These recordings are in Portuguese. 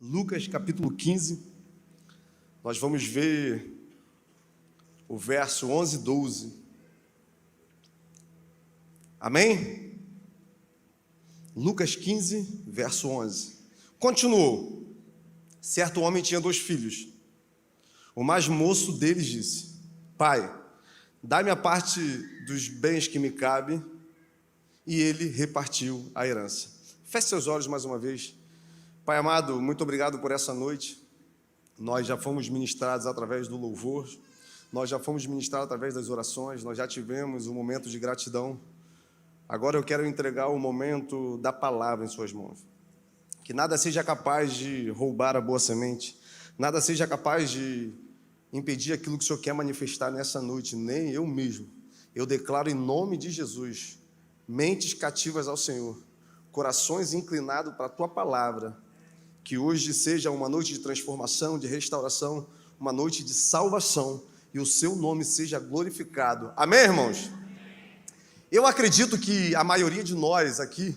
Lucas capítulo 15, nós vamos ver o verso 11 e 12. Amém? Lucas 15, verso 11. Continuou. Certo homem tinha 2 filhos. O mais moço deles disse: Pai, dá-me a parte dos bens que me cabe. E ele repartiu a herança. Feche seus olhos mais uma vez. Pai amado, muito obrigado por essa noite. Nós já fomos ministrados através do louvor, nós já fomos ministrados através das orações, nós já tivemos um momento de gratidão. Agora eu quero entregar o momento da palavra em suas mãos. Que nada seja capaz de roubar a boa semente, nada seja capaz de impedir aquilo que o Senhor quer manifestar nessa noite, nem eu mesmo. Eu declaro em nome de Jesus, mentes cativas ao Senhor, corações inclinados para a Tua palavra, que hoje seja uma noite de transformação, de restauração, uma noite de salvação, e o Seu nome seja glorificado. Amém, irmãos? Eu acredito que a maioria de nós aqui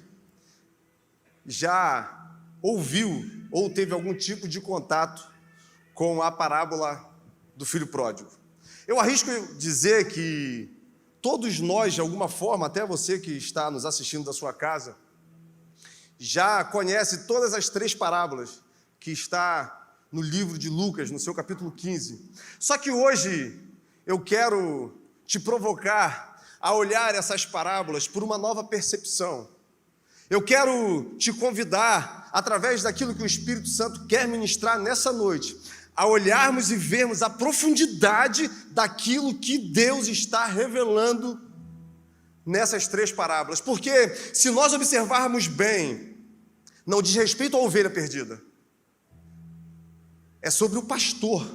já ouviu ou teve algum tipo de contato com a parábola do filho pródigo. Eu arrisco dizer que todos nós, de alguma forma, até você que está nos assistindo da sua casa, já conhece todas as 3 parábolas que está no livro de Lucas, no seu capítulo 15. Só que hoje eu quero te provocar a olhar essas parábolas por uma nova percepção. Eu quero te convidar, através daquilo que o Espírito Santo quer ministrar nessa noite, a olharmos e vermos a profundidade daquilo que Deus está revelando nessas 3 parábolas. Porque se nós observarmos bem, não diz respeito à ovelha perdida. É sobre o pastor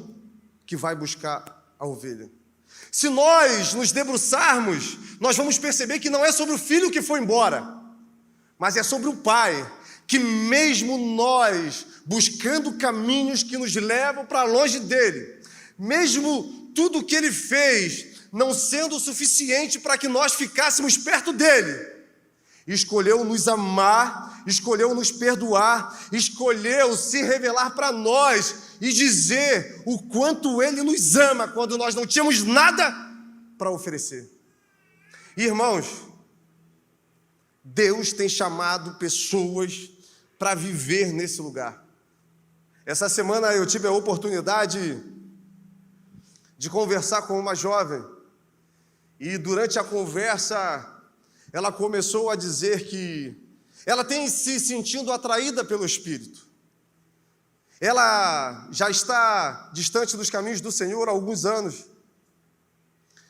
que vai buscar a ovelha. Se nós nos debruçarmos, nós vamos perceber que não é sobre o filho que foi embora, mas é sobre o pai, que mesmo nós, buscando caminhos que nos levam para longe dele, mesmo tudo o que ele fez não sendo o suficiente para que nós ficássemos perto dele, escolheu nos amar, escolheu nos perdoar, escolheu se revelar para nós e dizer o quanto ele nos ama quando nós não tínhamos nada para oferecer. Irmãos, Deus tem chamado pessoas para viver nesse lugar. Essa semana eu tive a oportunidade de conversar com uma jovem, e durante a conversa ela começou a dizer que ela tem se sentindo atraída pelo Espírito. Ela já está distante dos caminhos do Senhor há alguns anos,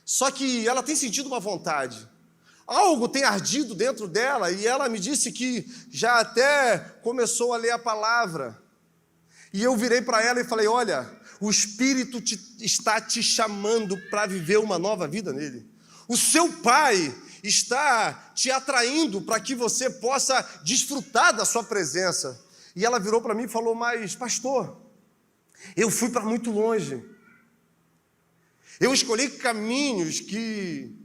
só que ela tem sentido uma vontade. Algo tem ardido dentro dela, e ela me disse que já até começou a ler a palavra. E eu virei para ela e falei: olha, o Espírito está te chamando para viver uma nova vida nele. O seu pai está te atraindo para que você possa desfrutar da sua presença. E ela virou para mim e falou: mas pastor, eu fui para muito longe. Eu escolhi caminhos que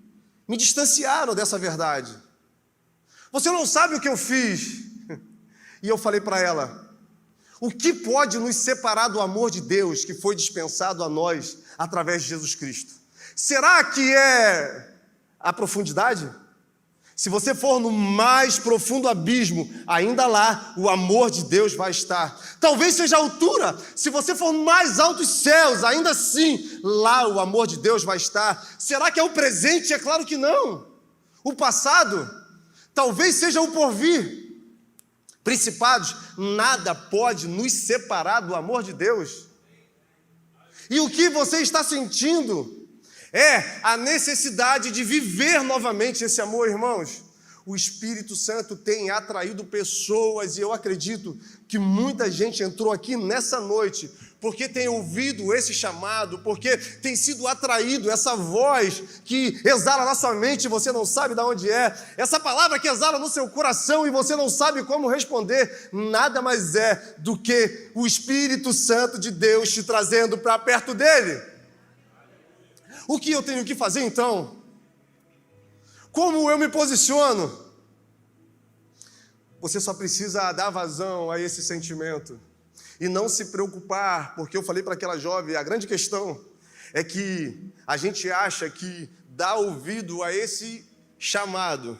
me distanciaram dessa verdade. Você não sabe o que eu fiz. E eu falei para ela: o que pode nos separar do amor de Deus que foi dispensado a nós através de Jesus Cristo? Será que é a profundidade? Se você for no mais profundo abismo, ainda lá o amor de Deus vai estar. Talvez seja a altura. Se você for no mais altos céus, ainda assim lá o amor de Deus vai estar. Será que é o presente? É claro que não. O passado? Talvez seja o porvir. Principados, nada pode nos separar do amor de Deus. E o que você está sentindo é a necessidade de viver novamente esse amor, irmãos. O Espírito Santo tem atraído pessoas, e eu acredito que muita gente entrou aqui nessa noite porque tem ouvido esse chamado, porque tem sido atraído, essa voz que exala na sua mente e você não sabe de onde é, essa palavra que exala no seu coração e você não sabe como responder. Nada mais é do que o Espírito Santo de Deus te trazendo para perto dele. O que eu tenho que fazer então? Como eu me posiciono? Você só precisa dar vazão a esse sentimento. e não se preocupar, porque eu falei para aquela jovem, a grande questão é que a gente acha que dar ouvido a esse chamado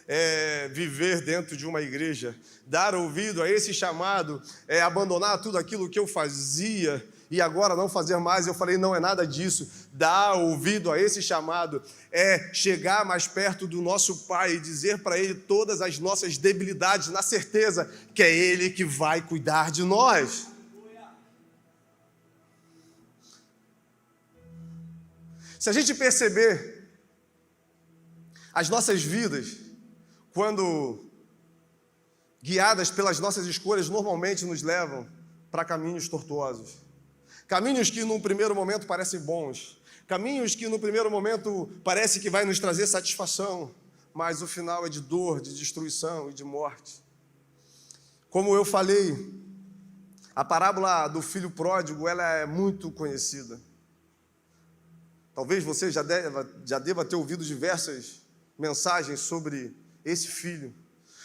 é viver dentro de uma igreja, dar ouvido a esse chamado é abandonar tudo aquilo que eu fazia e agora não fazer mais. Eu falei, não é nada disso. Dar ouvido a esse chamado é chegar mais perto do nosso Pai e dizer para Ele todas as nossas debilidades, na certeza que é Ele que vai cuidar de nós. Se a gente perceber as nossas vidas, quando guiadas pelas nossas escolhas, normalmente nos levam para caminhos tortuosos. Caminhos que num primeiro momento parecem bons. Caminhos que no primeiro momento parece que vai nos trazer satisfação, mas o final é de dor, de destruição e de morte. Como eu falei, a parábola do filho pródigo, ela é muito conhecida. Talvez você já deva ter ouvido diversas mensagens sobre esse filho.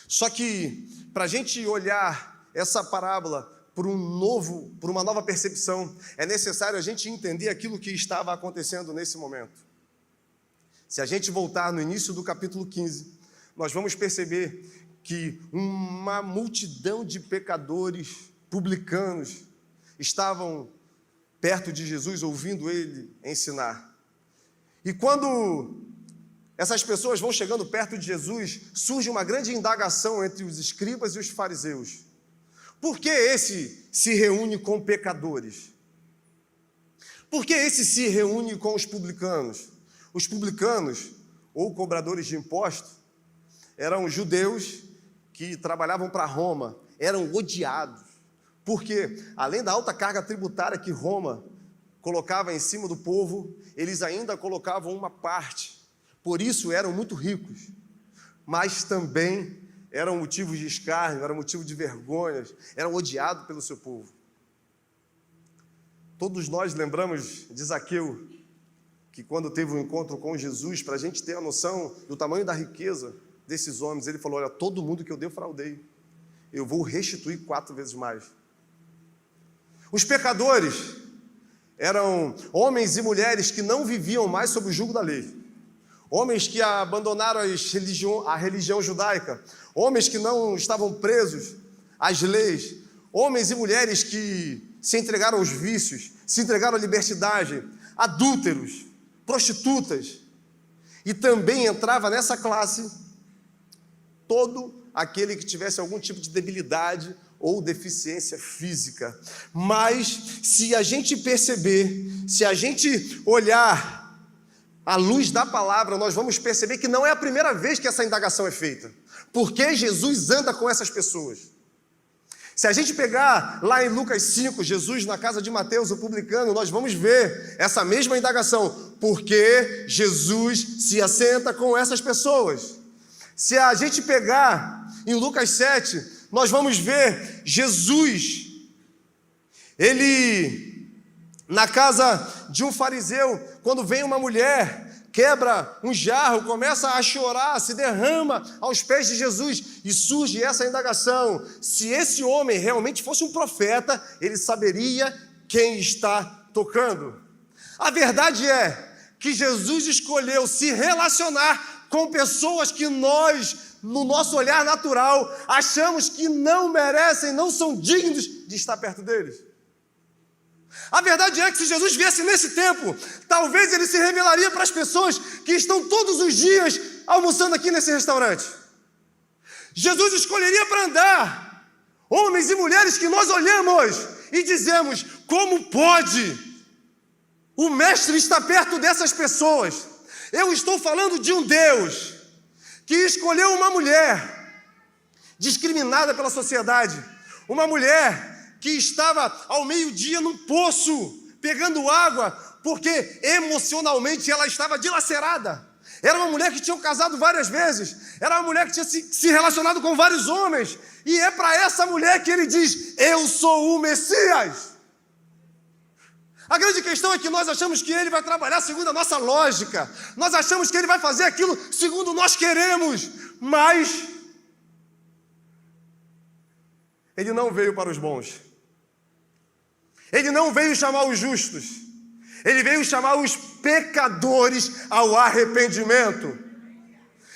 Só que, para a gente olhar essa parábola por uma nova percepção, é necessário a gente entender aquilo que estava acontecendo nesse momento. Se a gente voltar no início do capítulo 15, nós vamos perceber que uma multidão de pecadores, publicanos, estavam perto de Jesus, ouvindo ele ensinar. E quando essas pessoas vão chegando perto de Jesus, surge uma grande indagação entre os escribas e os fariseus. Por que esse se reúne com pecadores? Por que esse se reúne com os publicanos? Os publicanos, ou cobradores de impostos, eram judeus que trabalhavam para Roma, eram odiados. Porque, além da alta carga tributária que Roma colocava em cima do povo, eles ainda colocavam uma parte. Por isso eram muito ricos, mas também eram motivos de escárnio, eram motivo de vergonha, eram odiados pelo seu povo. Todos nós lembramos de Zaqueu, que quando teve um encontro com Jesus, para a gente ter a noção do tamanho da riqueza desses homens, ele falou, olha, todo mundo que eu defraudei, eu vou restituir 4 vezes mais. Os pecadores eram homens e mulheres que não viviam mais sob o jugo da lei. Homens que abandonaram a religião judaica, homens que não estavam presos às leis, homens e mulheres que se entregaram aos vícios, se entregaram à libertinagem, adúlteros, prostitutas. E também entrava nessa classe todo aquele que tivesse algum tipo de debilidade ou deficiência física. Mas se a gente perceber, se a gente olhar à luz da palavra, nós vamos perceber que não é a primeira vez que essa indagação é feita. Porque Jesus anda com essas pessoas. Se a gente pegar lá em Lucas 5, Jesus na casa de Mateus, o publicano, nós vamos ver essa mesma indagação. Porque Jesus se assenta com essas pessoas. Se a gente pegar em Lucas 7, nós vamos ver Jesus, ele, na casa de um fariseu, quando vem uma mulher, quebra um jarro, começa a chorar, se derrama aos pés de Jesus, e surge essa indagação: se esse homem realmente fosse um profeta, ele saberia quem está tocando. A verdade é que Jesus escolheu se relacionar com pessoas que nós, no nosso olhar natural, achamos que não merecem, não são dignos de estar perto deles. A verdade é que se Jesus viesse nesse tempo, talvez ele se revelaria para as pessoas que estão todos os dias almoçando aqui nesse restaurante. Jesus escolheria para andar homens e mulheres que nós olhamos e dizemos: como pode o mestre estar perto dessas pessoas? Eu estou falando de um Deus que escolheu uma mulher discriminada pela sociedade, uma mulher que estava ao meio-dia num poço, pegando água, porque emocionalmente ela estava dilacerada. Era uma mulher que tinha casado várias vezes, era uma mulher que tinha se relacionado com vários homens, e é para essa mulher que ele diz: eu sou o Messias. A grande questão é que nós achamos que ele vai trabalhar segundo a nossa lógica, nós achamos que ele vai fazer aquilo segundo nós queremos, mas ele não veio para os bons, Ele não veio chamar os justos, ele veio chamar os pecadores ao arrependimento.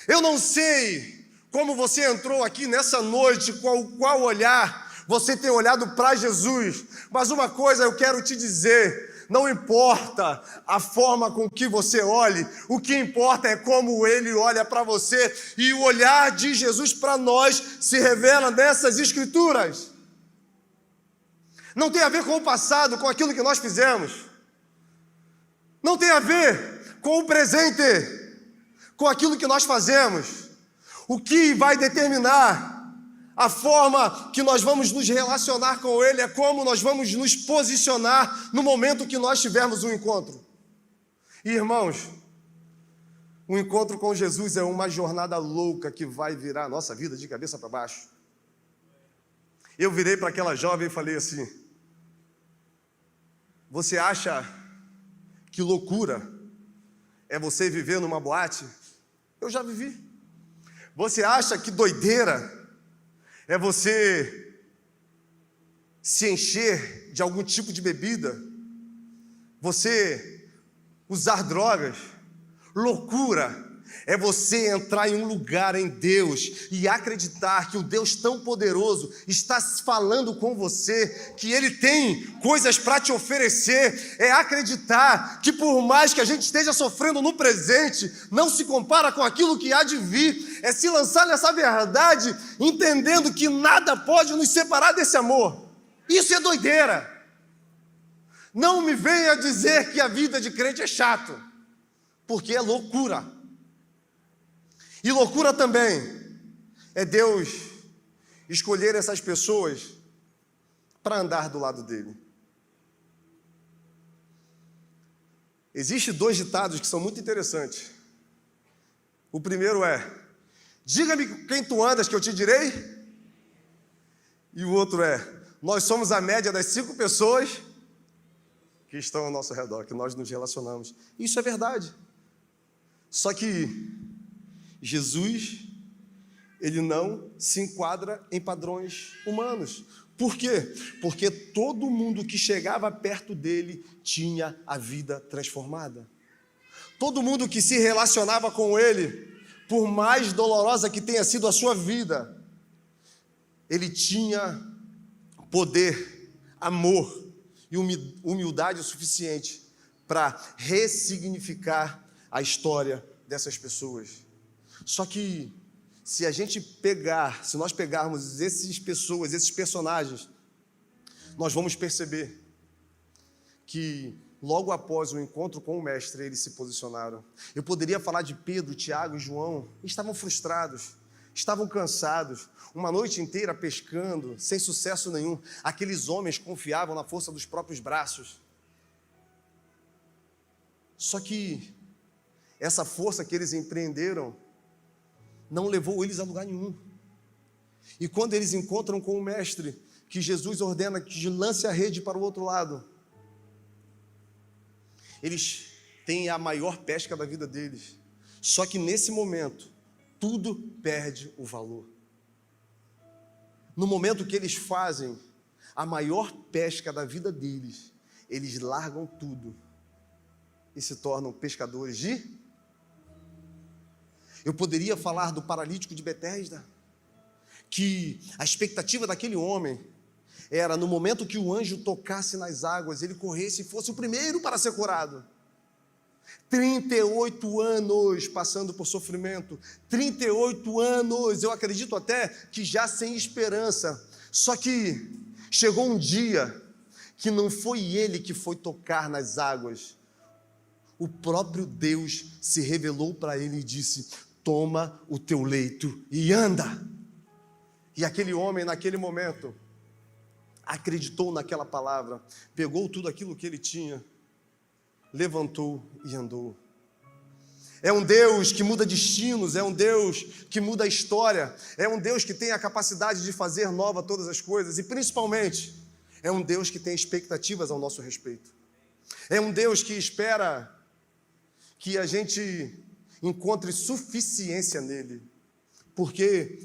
Eu não sei como você entrou aqui nessa noite, qual olhar você tem olhado para Jesus, mas uma coisa eu quero te dizer: não importa a forma com que você olhe, o que importa é como Ele olha para você, e o olhar de Jesus para nós se revela nessas Escrituras. Não tem a ver com o passado, com aquilo que nós fizemos. Não tem a ver com o presente, com aquilo que nós fazemos. O que vai determinar a forma que nós vamos nos relacionar com Ele é como nós vamos nos posicionar no momento que nós tivermos um encontro. E, irmãos, o encontro com Jesus é uma jornada louca que vai virar a nossa vida de cabeça para baixo. Eu virei para aquela jovem e falei assim: você acha que loucura é você viver numa boate? Eu já vivi. Você acha que doideira é você se encher de algum tipo de bebida? Você usar drogas? Loucura é você entrar em um lugar em Deus e acreditar que o Deus tão poderoso está falando com você, que Ele tem coisas para te oferecer. É acreditar que por mais que a gente esteja sofrendo no presente, não se compara com aquilo que há de vir. É se lançar nessa verdade, entendendo que nada pode nos separar desse amor. Isso é doideira. Não me venha dizer que a vida de crente é chato, porque é loucura. E loucura também é Deus escolher essas pessoas para andar do lado dele. Existem 2 ditados que são muito interessantes. O primeiro é: diga-me quem tu andas que eu te direi. E o outro é: nós somos a média das 5 pessoas que estão ao nosso redor, que nós nos relacionamos. Isso é verdade. Só que Jesus, Ele não se enquadra em padrões humanos. Por quê? Porque todo mundo que chegava perto dele tinha a vida transformada. Todo mundo que se relacionava com ele, por mais dolorosa que tenha sido a sua vida, ele tinha poder, amor e humildade o suficiente para ressignificar a história dessas pessoas. Só que se nós pegarmos essas pessoas, esses personagens, nós vamos perceber que logo após o encontro com o mestre, eles se posicionaram. Eu poderia falar de Pedro, Tiago e João. Estavam frustrados, estavam cansados, uma noite inteira pescando, sem sucesso nenhum. Aqueles homens confiavam na força dos próprios braços. Só que essa força que eles empreenderam não levou eles a lugar nenhum. E quando eles encontram com o mestre, que Jesus ordena que lance a rede para o outro lado, eles têm a maior pesca da vida deles. Só que nesse momento, tudo perde o valor. No momento que eles fazem a maior pesca da vida deles, eles largam tudo e se tornam pescadores de... Eu poderia falar do paralítico de Betesda, que a expectativa daquele homem era, no momento que o anjo tocasse nas águas, ele corresse e fosse o primeiro para ser curado. 38 anos passando por sofrimento, 38 anos, eu acredito até que já sem esperança. Só que chegou um dia que não foi ele que foi tocar nas águas. O próprio Deus se revelou para ele e disse: toma o teu leito e anda. E aquele homem, naquele momento, acreditou naquela palavra, pegou tudo aquilo que ele tinha, levantou e andou. É um Deus que muda destinos, é um Deus que muda a história, é um Deus que tem a capacidade de fazer nova todas as coisas, e principalmente, é um Deus que tem expectativas ao nosso respeito. É um Deus que espera que a gente encontre suficiência nele. Porque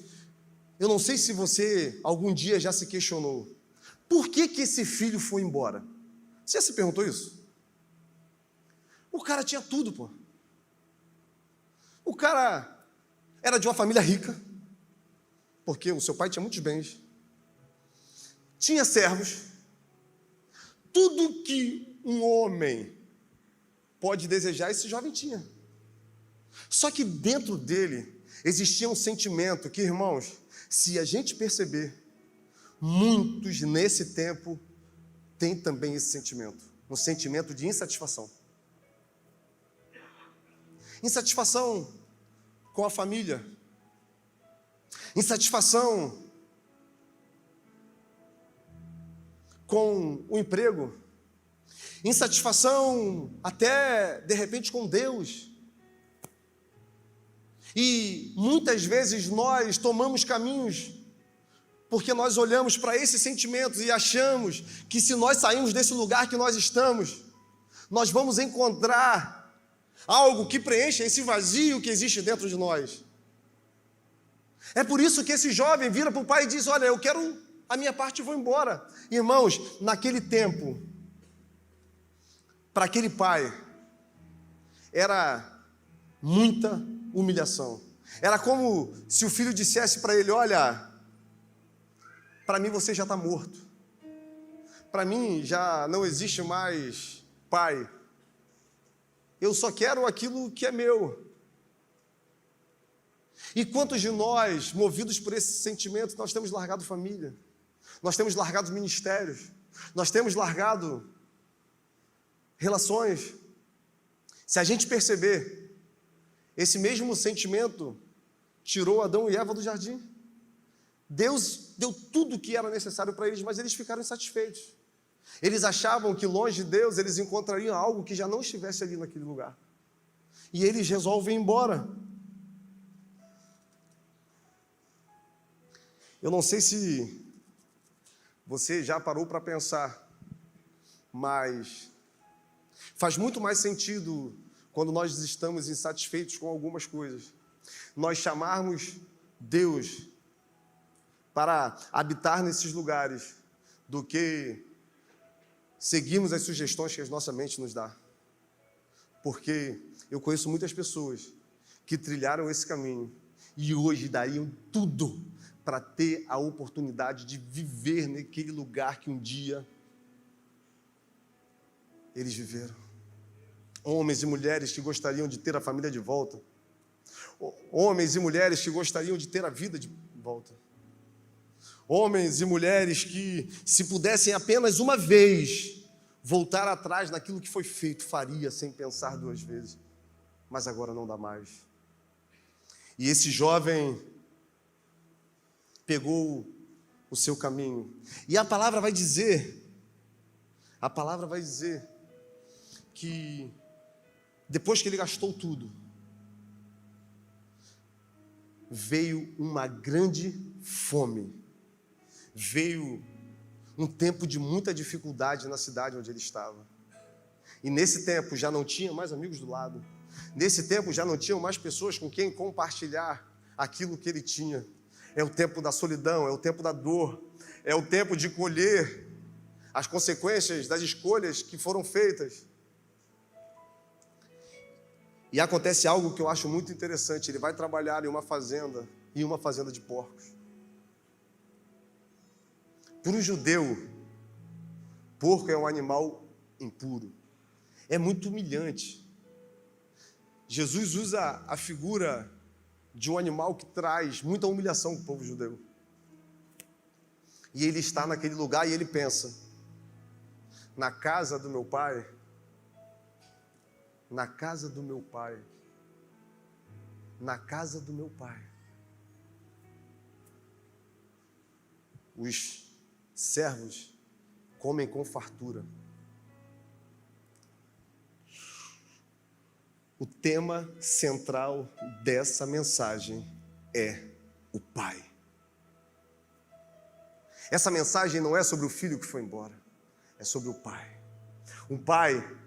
eu não sei se você algum dia já se questionou: por que esse filho foi embora? Você já se perguntou isso? O cara tinha tudo, pô. O cara era de uma família rica, porque o seu pai tinha muitos bens. Tinha servos. Tudo que um homem pode desejar, esse jovem tinha. Só que dentro dele existia um sentimento que, irmãos, se a gente perceber, muitos nesse tempo têm também esse sentimento, um sentimento de insatisfação. Insatisfação com a família, insatisfação com o emprego, insatisfação até, de repente, com Deus. E muitas vezes nós tomamos caminhos porque nós olhamos para esses sentimentos e achamos que se nós sairmos desse lugar que nós estamos, nós vamos encontrar algo que preencha esse vazio que existe dentro de nós. É por isso que esse jovem vira para o pai e diz: olha, eu quero a minha parte e vou embora. Irmãos, naquele tempo, para aquele pai, era muita humilhação. Era como se o filho dissesse para ele: olha, para mim você já está morto. Para mim já não existe mais pai. Eu só quero aquilo que é meu. E quantos de nós, movidos por esse sentimento, nós temos largado família, nós temos largado ministérios, nós temos largado relações. Se a gente perceber, esse mesmo sentimento tirou Adão e Eva do jardim. Deus deu tudo o que era necessário para eles, mas eles ficaram insatisfeitos. Eles achavam que longe de Deus eles encontrariam algo que já não estivesse ali naquele lugar. E eles resolvem ir embora. Eu não sei se você já parou para pensar, mas faz muito mais sentido quando nós estamos insatisfeitos com algumas coisas, nós chamarmos Deus para habitar nesses lugares do que seguirmos as sugestões que a nossa mente nos dá. Porque eu conheço muitas pessoas que trilharam esse caminho e hoje dariam tudo para ter a oportunidade de viver naquele lugar que um dia eles viveram. Homens e mulheres que gostariam de ter a família de volta. Homens e mulheres que gostariam de ter a vida de volta. Homens e mulheres que, se pudessem apenas uma vez voltar atrás naquilo que foi feito, faria sem pensar duas vezes. Mas agora não dá mais. E esse jovem pegou o seu caminho. E a palavra vai dizer que depois que ele gastou tudo, veio uma grande fome. Veio um tempo de muita dificuldade na cidade onde ele estava. E nesse tempo já não tinha mais amigos do lado. Nesse tempo já não tinham mais pessoas com quem compartilhar aquilo que ele tinha. É o tempo da solidão, é o tempo da dor, é o tempo de colher as consequências das escolhas que foram feitas. E acontece algo que eu acho muito interessante. Ele vai trabalhar em uma fazenda de porcos. Para o judeu, porco é um animal impuro. É muito humilhante. Jesus usa a figura de um animal que traz muita humilhação para o povo judeu. E ele está naquele lugar e ele pensa: na casa do meu pai, na casa do meu pai, na casa do meu pai, os servos comem com fartura. O tema central dessa mensagem é o Pai. Essa mensagem não é sobre o filho que foi embora, é sobre o Pai. Um Pai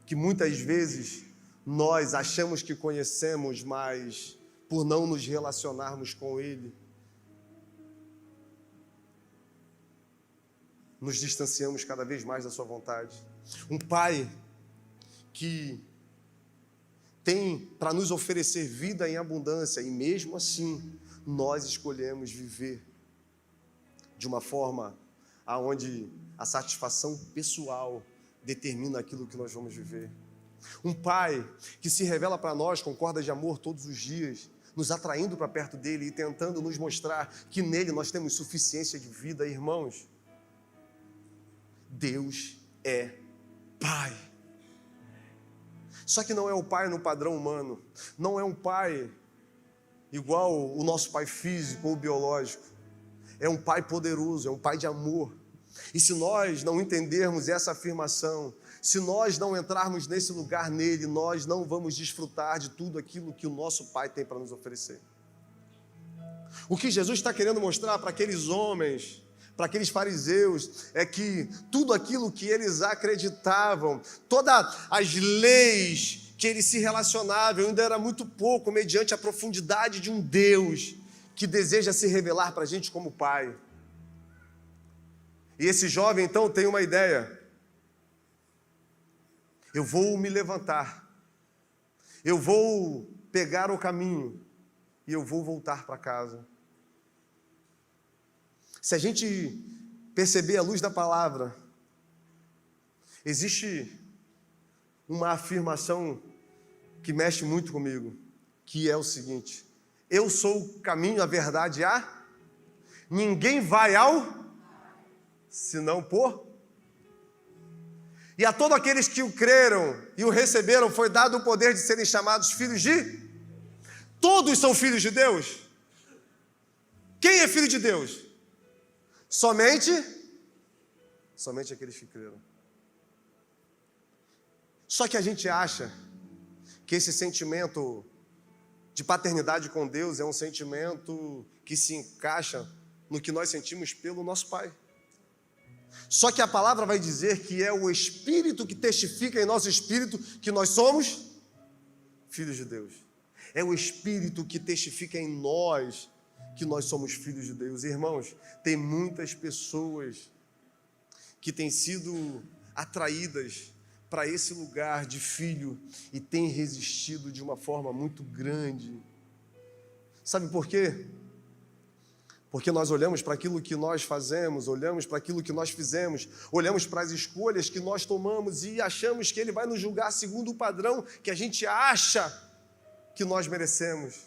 que muitas vezes nós achamos que conhecemos, mas por não nos relacionarmos com Ele, nos distanciamos cada vez mais da sua vontade. Um pai que tem para nos oferecer vida em abundância, e mesmo assim nós escolhemos viver de uma forma aonde a satisfação pessoal determina aquilo que nós vamos viver. Um pai que se revela para nós com cordas de amor todos os dias, nos atraindo para perto dele e tentando nos mostrar que nele nós temos suficiência de vida. Irmãos, Deus é Pai. Só que não é o Pai no padrão humano, não é um Pai igual o nosso Pai físico ou biológico. É um Pai poderoso, é um Pai de amor. E se nós não entendermos essa afirmação, se nós não entrarmos nesse lugar nele, nós não vamos desfrutar de tudo aquilo que o nosso Pai tem para nos oferecer. O que Jesus está querendo mostrar para aqueles homens, para aqueles fariseus, é que tudo aquilo que eles acreditavam, todas as leis que eles se relacionavam, ainda era muito pouco mediante a profundidade de um Deus que deseja se revelar para a gente como Pai. E esse jovem então tem uma ideia: eu vou me levantar, eu vou pegar o caminho e eu vou voltar para casa. Se a gente perceber a luz da palavra, existe uma afirmação que mexe muito comigo, que é o seguinte: eu sou o caminho, a verdade, ninguém vai ao senão por. E a todos aqueles que o creram e o receberam foi dado o poder de serem chamados filhos de. Todos são filhos de Deus. Quem é filho de Deus? Somente aqueles que creram. Só que a gente acha que esse sentimento de paternidade com Deus é um sentimento que se encaixa no que nós sentimos pelo nosso Pai. Só que a palavra vai dizer que é o Espírito que testifica em nosso espírito que nós somos filhos de Deus. É o Espírito que testifica em nós que nós somos filhos de Deus. Irmãos, tem muitas pessoas que têm sido atraídas para esse lugar de filho e têm resistido de uma forma muito grande. Sabe por quê? Porque nós olhamos para aquilo que nós fazemos, olhamos para aquilo que nós fizemos, olhamos para as escolhas que nós tomamos e achamos que Ele vai nos julgar segundo o padrão que a gente acha que nós merecemos.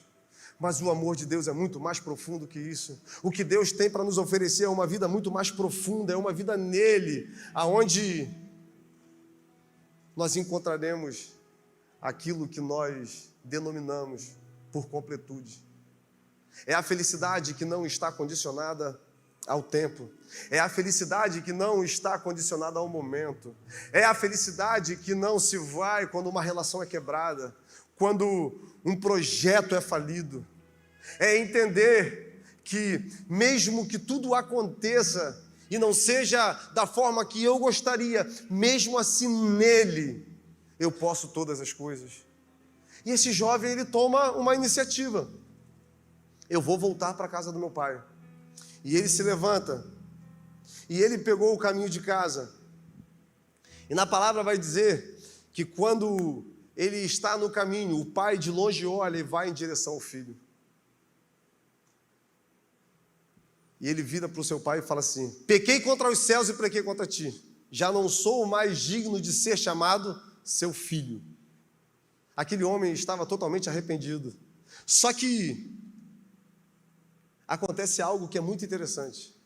Mas o amor de Deus é muito mais profundo que isso. O que Deus tem para nos oferecer é uma vida muito mais profunda, é uma vida nele, aonde nós encontraremos aquilo que nós denominamos por completude. É a felicidade que não está condicionada ao tempo. É a felicidade que não está condicionada ao momento. É a felicidade que não se vai quando uma relação é quebrada, quando um projeto é falido. É entender que mesmo que tudo aconteça e não seja da forma que eu gostaria, mesmo assim nele eu posso todas as coisas. E esse jovem, ele toma uma iniciativa. Eu vou voltar para a casa do meu pai. E ele se levanta. E ele pegou o caminho de casa. E na palavra vai dizer que quando ele está no caminho, o pai de longe olha e vai em direção ao filho. E ele vira para o seu pai e fala assim: pequei contra os céus e pequei contra ti. Já não sou mais digno de ser chamado seu filho. Aquele homem estava totalmente arrependido. Só que acontece algo que é muito interessante.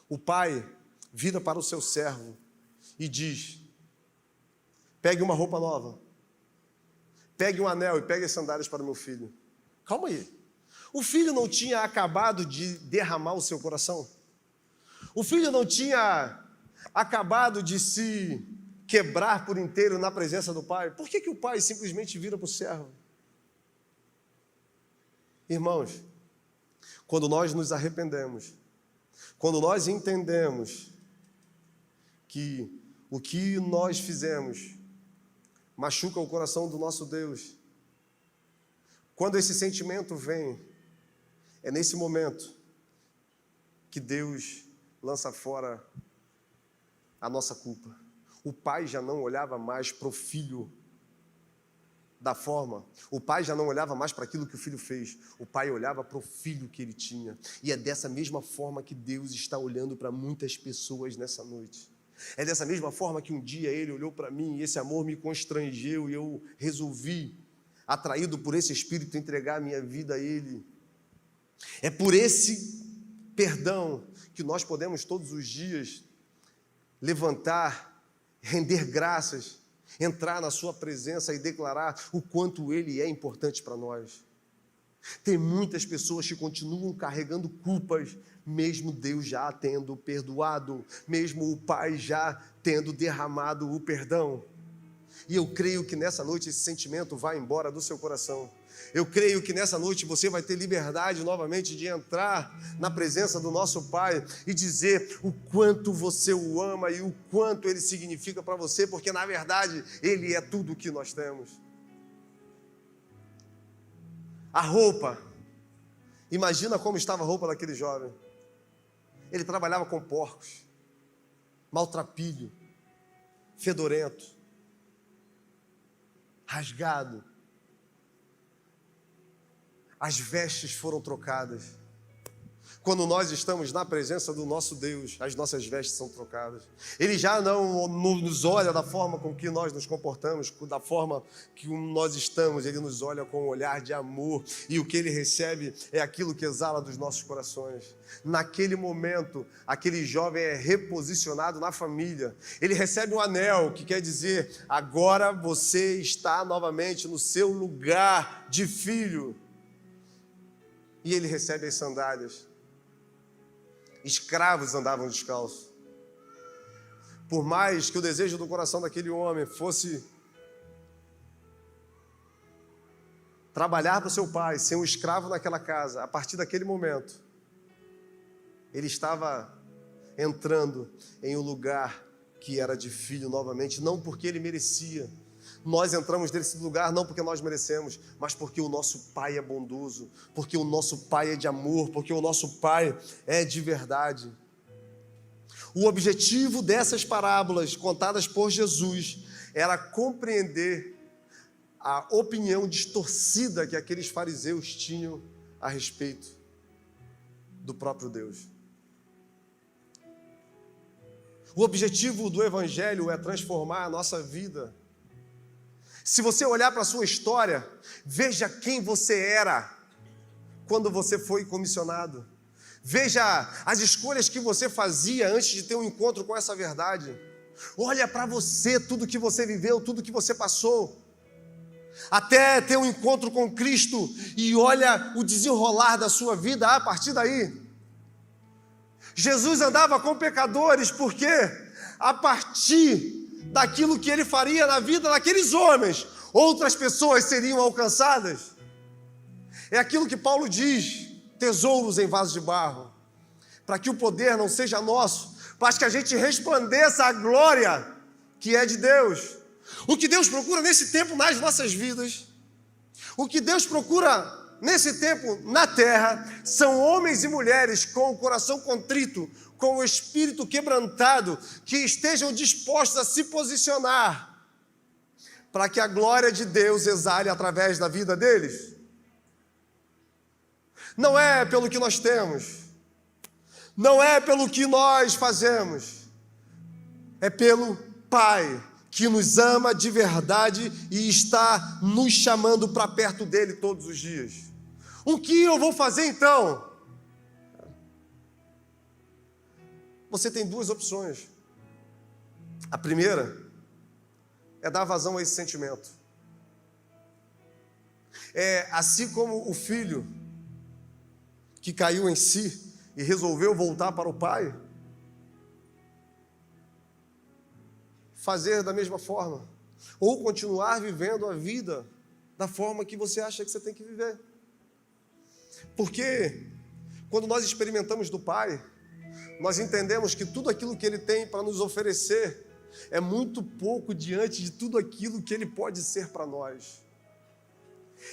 O pai vira para o seu servo e diz: pegue uma roupa nova, pegue um anel e pegue as sandálias para o meu filho. Calma aí. O filho não tinha acabado de derramar o seu coração? O filho não tinha acabado de se quebrar por inteiro na presença do pai? Por que o pai simplesmente vira para o servo? Irmãos, quando nós nos arrependemos, quando nós entendemos que o que nós fizemos machuca o coração do nosso Deus, quando esse sentimento vem, é nesse momento que Deus lança fora a nossa culpa. O pai já não olhava mais para o filho da forma. O pai já não olhava mais para aquilo que o filho fez. O pai olhava para o filho que ele tinha. E é dessa mesma forma que Deus está olhando para muitas pessoas nessa noite. É dessa mesma forma que um dia ele olhou para mim e esse amor me constrangeu e eu resolvi, atraído por esse Espírito, entregar a minha vida a ele. É por esse perdão que nós podemos todos os dias levantar, render graças, entrar na sua presença e declarar o quanto ele é importante para nós. Tem muitas pessoas que continuam carregando culpas, mesmo Deus já tendo perdoado, mesmo o Pai já tendo derramado o perdão. E eu creio que nessa noite esse sentimento vai embora do seu coração. Eu creio que nessa noite você vai ter liberdade novamente de entrar na presença do nosso Pai e dizer o quanto você o ama e o quanto Ele significa para você, porque na verdade Ele é tudo o que nós temos. A roupa, imagina como estava a roupa daquele jovem. Ele trabalhava com porcos, maltrapilho, fedorento, rasgado. As vestes foram trocadas. Quando nós estamos na presença do nosso Deus, as nossas vestes são trocadas. Ele já não nos olha da forma com que nós nos comportamos, da forma que nós estamos. Ele nos olha com um olhar de amor. E o que Ele recebe é aquilo que exala dos nossos corações. Naquele momento, aquele jovem é reposicionado na família. Ele recebe um anel, que quer dizer, agora você está novamente no seu lugar de filho. E ele recebe as sandálias. Escravos andavam descalços. Por mais que o desejo do coração daquele homem fosse trabalhar para o seu pai, ser um escravo naquela casa, a partir daquele momento, ele estava entrando em um lugar que era de filho novamente, não porque ele merecia. Nós entramos nesse lugar não porque nós merecemos, mas porque o nosso Pai é bondoso, porque o nosso Pai é de amor, porque o nosso Pai é de verdade. O objetivo dessas parábolas contadas por Jesus era compreender a opinião distorcida que aqueles fariseus tinham a respeito do próprio Deus. O objetivo do Evangelho é transformar a nossa vida. Se você olhar para a sua história, veja quem você era quando você foi comissionado. Veja as escolhas que você fazia antes de ter um encontro com essa verdade. Olha para você, tudo que você viveu, tudo que você passou, até ter um encontro com Cristo, e olha o desenrolar da sua vida a partir daí. Jesus andava com pecadores porque a partir daquilo que ele faria na vida daqueles homens, outras pessoas seriam alcançadas. É aquilo que Paulo diz: tesouros em vasos de barro, para que o poder não seja nosso, mas que a gente resplandeça a glória que é de Deus. O que Deus procura nesse tempo nas nossas vidas, o que Deus procura nesse tempo na terra, são homens e mulheres com o coração contrito, com o espírito quebrantado, que estejam dispostos a se posicionar para que a glória de Deus exale através da vida deles. Não é pelo que nós temos, não é pelo que nós fazemos, é pelo Pai que nos ama de verdade e está nos chamando para perto dele todos os dias. O que eu vou fazer então? Você tem duas opções. A primeira é dar vazão a esse sentimento. É assim como o filho que caiu em si e resolveu voltar para o pai, fazer da mesma forma, ou continuar vivendo a vida da forma que você acha que você tem que viver. Porque quando nós experimentamos do Pai, nós entendemos que tudo aquilo que Ele tem para nos oferecer é muito pouco diante de tudo aquilo que Ele pode ser para nós.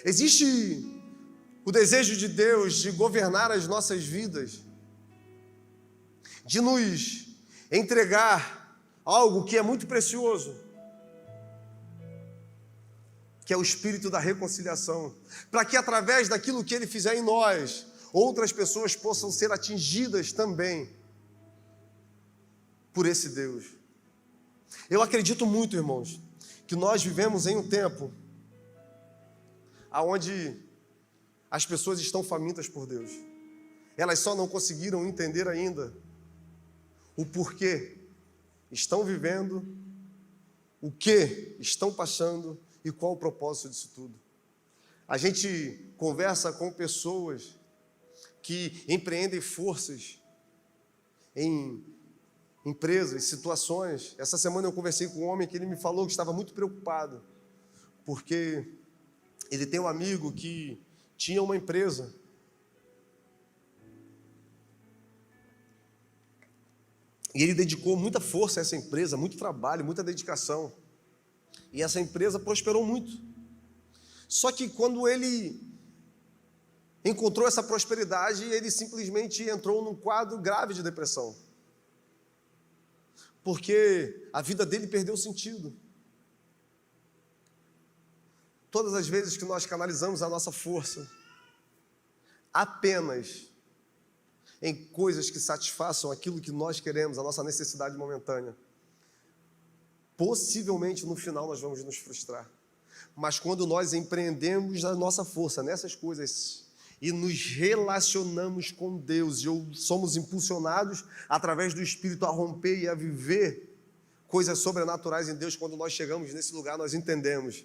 Existe o desejo de Deus de governar as nossas vidas, de nos entregar algo que é muito precioso, que é o espírito da reconciliação, para que através daquilo que Ele fizer em nós, outras pessoas possam ser atingidas também por esse Deus. Eu acredito muito, irmãos, que nós vivemos em um tempo onde as pessoas estão famintas por Deus. Elas só não conseguiram entender ainda o porquê estão vivendo, o que estão passando e qual o propósito disso tudo. A gente conversa com pessoas que empreendem forças em empresas, situações. Essa semana eu conversei com um homem que ele me falou que estava muito preocupado, porque ele tem um amigo que tinha uma empresa e ele dedicou muita força a essa empresa, muito trabalho, muita dedicação, e essa empresa prosperou muito. Só que quando ele encontrou essa prosperidade, ele simplesmente entrou num quadro grave de depressão, porque a vida dele perdeu sentido. Todas as vezes que nós canalizamos a nossa força apenas em coisas que satisfaçam aquilo que nós queremos, a nossa necessidade momentânea, possivelmente no final nós vamos nos frustrar. Mas quando nós empreendemos a nossa força nessas coisas e nos relacionamos com Deus e somos impulsionados através do Espírito a romper e a viver coisas sobrenaturais em Deus, quando nós chegamos nesse lugar, nós entendemos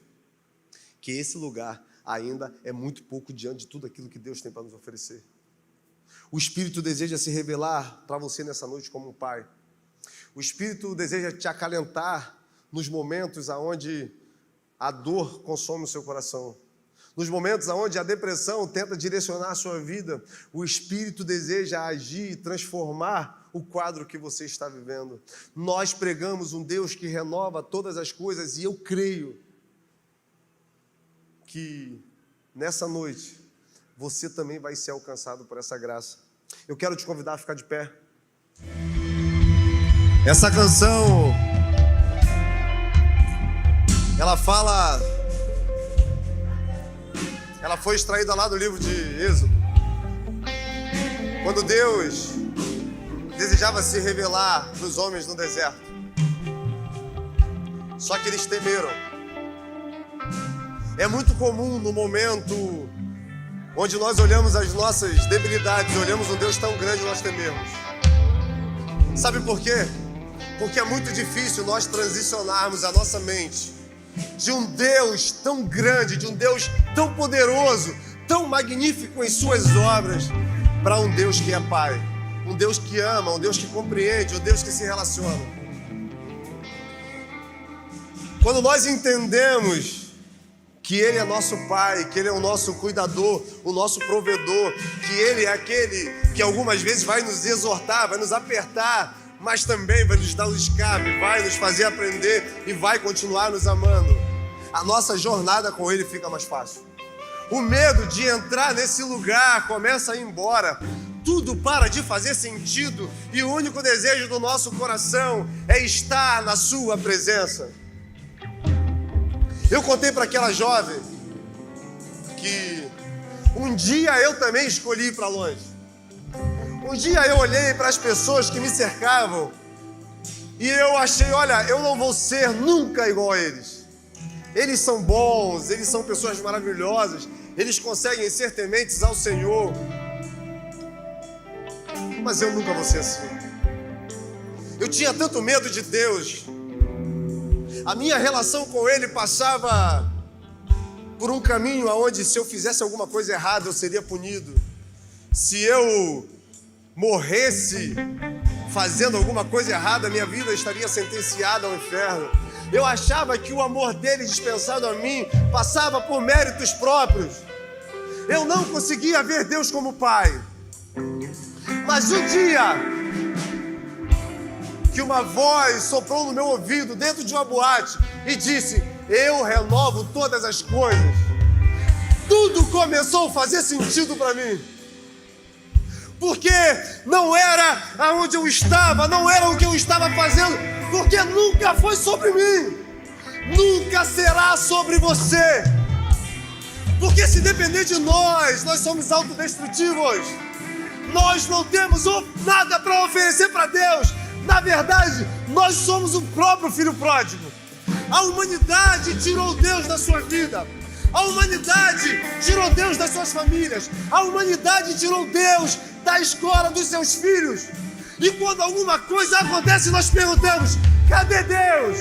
que esse lugar ainda é muito pouco diante de tudo aquilo que Deus tem para nos oferecer. O Espírito deseja se revelar para você nessa noite como um pai. O Espírito deseja te acalentar nos momentos onde a dor consome o seu coração. Nos momentos onde a depressão tenta direcionar a sua vida, o Espírito deseja agir e transformar o quadro que você está vivendo. Nós pregamos um Deus que renova todas as coisas e eu creio que nessa noite você também vai ser alcançado por essa graça. Eu quero te convidar a ficar de pé. Essa canção, ela foi extraída lá do livro de Êxodo, quando Deus desejava se revelar para os homens no deserto. Só que eles temeram. É muito comum no momento onde nós olhamos as nossas debilidades, olhamos um Deus tão grande, nós tememos. Sabe por quê? Porque é muito difícil nós transicionarmos a nossa mente de um Deus tão grande, de um Deus tão poderoso, tão magnífico em suas obras, para um Deus que é Pai, um Deus que ama, um Deus que compreende, um Deus que se relaciona. Quando nós entendemos que Ele é nosso Pai, que Ele é o nosso cuidador, o nosso provedor, que Ele é aquele que algumas vezes vai nos exortar, vai nos apertar, mas também vai nos dar um escape, vai nos fazer aprender e vai continuar nos amando, a nossa jornada com Ele fica mais fácil. O medo de entrar nesse lugar começa a ir embora, tudo para de fazer sentido e o único desejo do nosso coração é estar na Sua presença. Eu contei para aquela jovem que um dia eu também escolhi ir para longe. Um dia eu olhei para as pessoas que me cercavam e eu achei, olha, eu não vou ser nunca igual a eles. Eles são bons, eles são pessoas maravilhosas, eles conseguem ser tementes ao Senhor, mas eu nunca vou ser assim. Eu tinha tanto medo de Deus. A minha relação com Ele passava por um caminho onde, se eu fizesse alguma coisa errada, eu seria punido. Se eu morresse fazendo alguma coisa errada, minha vida estaria sentenciada ao inferno. Eu achava que o amor dele dispensado a mim passava por méritos próprios. Eu não conseguia ver Deus como Pai. Mas um dia que uma voz soprou no meu ouvido dentro de uma boate e disse: eu renovo todas as coisas. Tudo começou a fazer sentido para mim. Porque não era aonde eu estava, não era o que eu estava fazendo, Porque nunca foi sobre mim, nunca será sobre você. Porque se depender de nós somos autodestrutivos. Nós não temos nada para oferecer para Deus. Na verdade, nós somos o próprio filho pródigo. A humanidade tirou Deus da sua vida. A humanidade tirou Deus das suas famílias. A humanidade tirou Deus da escola dos seus filhos. E quando alguma coisa acontece, nós perguntamos: cadê Deus?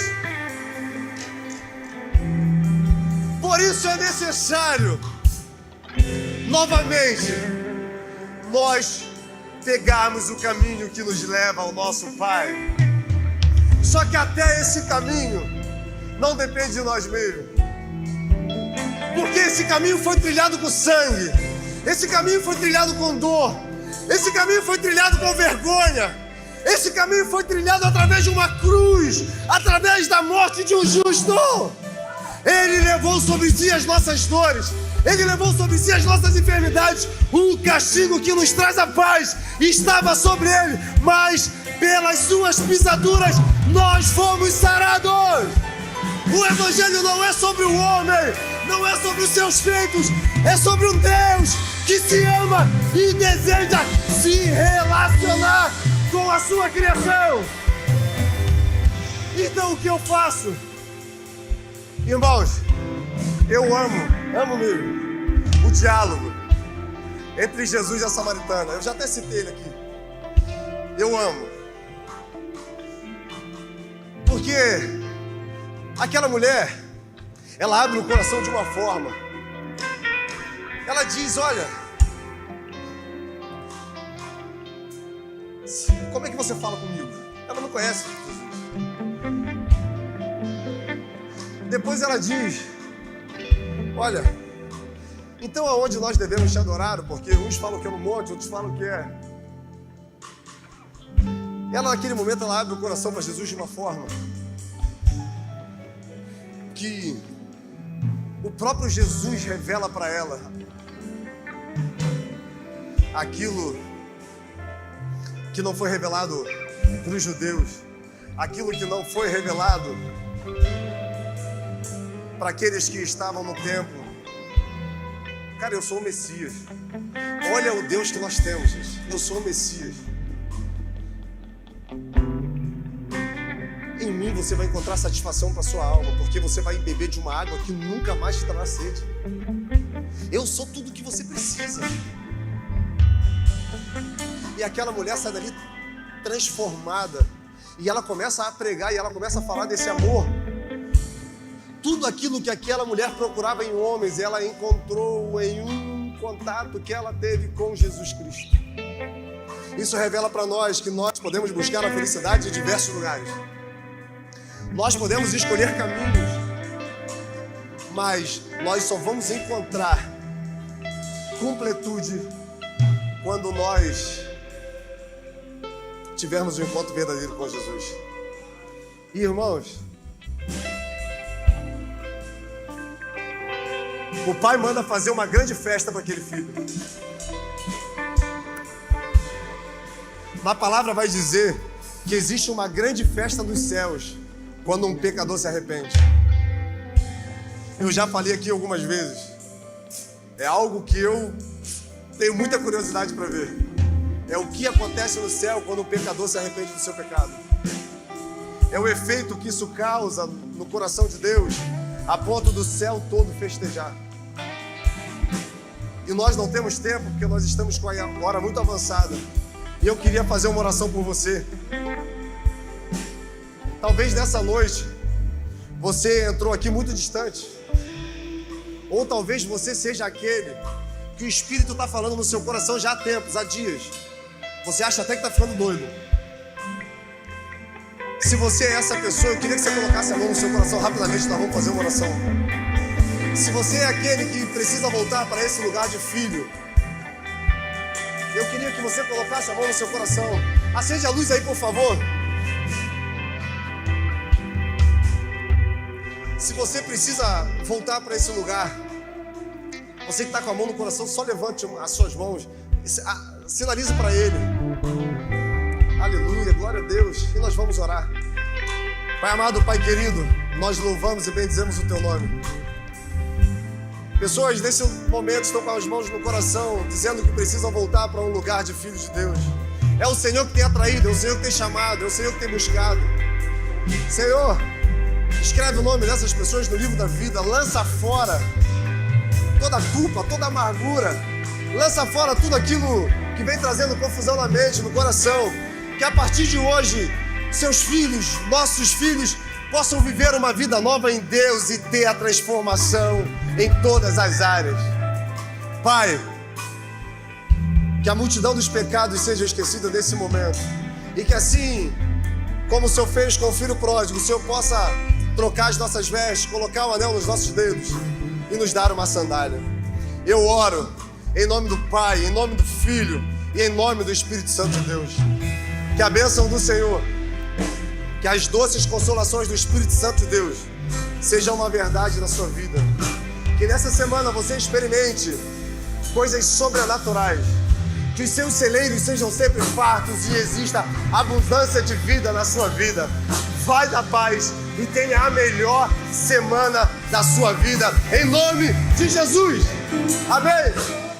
Por isso é necessário, novamente, nós pegarmos o caminho que nos leva ao nosso Pai. Só que até esse caminho não depende de nós mesmos. Porque esse caminho foi trilhado com sangue. Esse caminho foi trilhado com dor. Esse caminho foi trilhado com vergonha. Esse caminho foi trilhado através de uma cruz, através da morte de um justo. Ele levou sobre si as nossas dores. Ele levou sobre si as nossas enfermidades. O castigo que nos traz a paz estava sobre ele, mas pelas suas pisaduras nós fomos sarados. O Evangelho não é sobre o homem, não é sobre os seus feitos, é sobre um Deus que se ama e deseja se relacionar com a sua criação. Então o que eu faço? Irmãos, eu amo mesmo o diálogo entre Jesus e a samaritana. Eu já até citei ele aqui. Eu amo. Porque aquela mulher, ela abre o coração de uma forma. Ela diz: olha, como é que você fala comigo? Ela não conhece Jesus. Depois ela diz: olha, então aonde nós devemos te adorar? Porque uns falam que é no monte, outros falam que é. Ela naquele momento ela abre o coração para Jesus de uma forma que o próprio Jesus revela para ela aquilo que não foi revelado para os judeus, aquilo que não foi revelado para aqueles que estavam no templo. Cara, eu sou o Messias. Olha o Deus que nós temos, gente. Eu sou o Messias. Em mim você vai encontrar satisfação para sua alma, porque você vai beber de uma água que nunca mais te trará sede. Eu sou tudo o que você precisa. E aquela mulher sai dali transformada. E ela começa a pregar e ela começa a falar desse amor. Tudo aquilo que aquela mulher procurava em homens, ela encontrou em um contato que ela teve com Jesus Cristo. Isso revela para nós que nós podemos buscar a felicidade em diversos lugares. Nós podemos escolher caminhos, mas nós só vamos encontrar completude quando nós tivermos um encontro verdadeiro com Jesus. E, irmãos, o pai manda fazer uma grande festa para aquele filho. Na palavra vai dizer que existe uma grande festa nos céus quando um pecador se arrepende. Eu já falei aqui algumas vezes. É algo que eu tenho muita curiosidade para ver. É o que acontece no céu quando um pecador se arrepende do seu pecado. É o efeito que isso causa no coração de Deus, a ponto do céu todo festejar. E nós não temos tempo, porque nós estamos com a hora muito avançada. E eu queria fazer uma oração por você. Talvez nessa noite você entrou aqui muito distante. Ou talvez você seja aquele que o Espírito está falando no seu coração já há tempos, há dias. Você acha até que está ficando doido. Se você é essa pessoa, eu queria que você colocasse a mão no seu coração rapidamente. Nós vamos fazer uma oração. Se você é aquele que precisa voltar para esse lugar de filho, eu queria que você colocasse a mão no seu coração. Acende a luz aí, por favor. Se você precisa voltar para esse lugar, você que está com a mão no coração, só levante as suas mãos e sinalize para Ele. Aleluia, glória a Deus. E nós vamos orar. Pai amado, Pai querido, nós louvamos e bendizemos o Teu nome. Pessoas nesse momento estão com as mãos no coração, dizendo que precisam voltar para um lugar de filhos de Deus. É o Senhor que tem atraído, é o Senhor que tem chamado, é o Senhor que tem buscado. Senhor, escreve o nome dessas pessoas no livro da vida, lança fora toda a culpa, toda a amargura, lança fora tudo aquilo que vem trazendo confusão na mente, no coração, que a partir de hoje, seus filhos, nossos filhos, possam viver uma vida nova em Deus e ter a transformação em todas as áreas. Pai, que a multidão dos pecados seja esquecida nesse momento e que assim, como o Senhor fez com o filho pródigo, o Senhor possa trocar as nossas vestes, colocar um anel nos nossos dedos e nos dar uma sandália. Eu oro em nome do Pai, em nome do Filho e em nome do Espírito Santo de Deus. Que a bênção do Senhor, que as doces consolações do Espírito Santo de Deus sejam uma verdade na sua vida. Que nessa semana você experimente coisas sobrenaturais. Que os seus celeiros sejam sempre fartos e exista abundância de vida na sua vida. Vai da paz e tenha a melhor semana da sua vida. Em nome de Jesus. Amém.